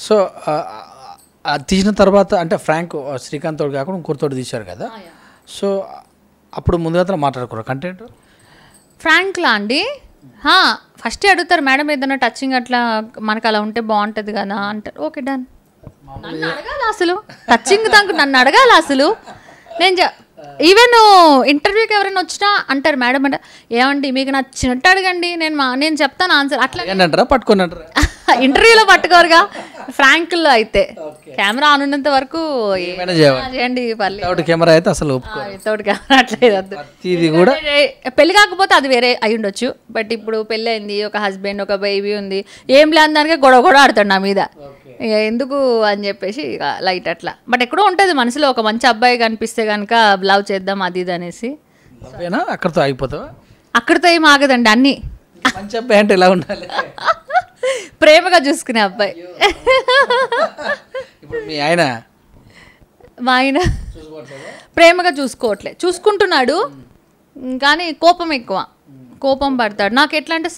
So అది తీసిన తర్వాత అంటే ఫ్రాంక్ శ్రీకాంత్ తోడు కాకుండా ఇంకొకరితోటి తీశారు కదా, సో అప్పుడు ముందుగా మాట్లాడుకోరు కంటెంట్ ఫ్రాంక్లా అండి? ఫస్ట్ అడుగుతారు మేడం ఏదైనా టచింగ్ అట్లా మనకు అలా ఉంటే బాగుంటుంది కదా అంటారు. Okay done. నన్ను అడగాలి అసలు టచింగ్ దానికి, నన్ను అడగాలి అసలు. నేను ఈవెన్ ఇంటర్వ్యూకి ఎవరైనా వచ్చినా అంటారు మేడం అంటే ఏమండి మీకు నచ్చినట్టు అడగండి, నేను చెప్తాను ఆన్సర్. అట్లా ఏంటంటారా పట్టుకున్నట్రా? ఇంటర్వ్యూలో పట్టుకోరుగా, ఫ్రాంక్లో అయితే కెమెరా ఆన్ ఉన్నంత వరకు చేయండి పర్లేదు. కెమెరా అయితే అసలు వితౌట్ కెమెరా అట్లేదు. ఇది కూడా పెళ్లి కాకపోతే అది వేరే అయి ఉండొచ్చు, బట్ ఇప్పుడు పెళ్ళి అయింది, ఒక హస్బెండ్ ఒక బేబీ ఉంది, ఏం లేని దానికే గొడవ ఆడుతాడు నా మీద, ఎందుకు అని చెప్పేసి లైట్ అట్లా. బట్ ఎక్కడో ఉంటుంది మనసులో, ఒక మంచి అబ్బాయి కనిపిస్తే కనుక లవ్ చేద్దాం అది ఇది అనేసి. అక్కడితో అయిపోతావా? అక్కడితో ఏం ఆగదండి, అన్నీ మంచి అబ్బాయి అంటే ఎలా ఉండాలి? ప్రేమగా చూసుకునే అబ్బాయి. ఇప్పుడు మీ ఆయన మా ఆయన ప్రేమగా చూసుకుంటున్నాడు, కానీ కోపం ఎక్కువ, కోపం పడతాడు. నాకు ఎట్లా అంటే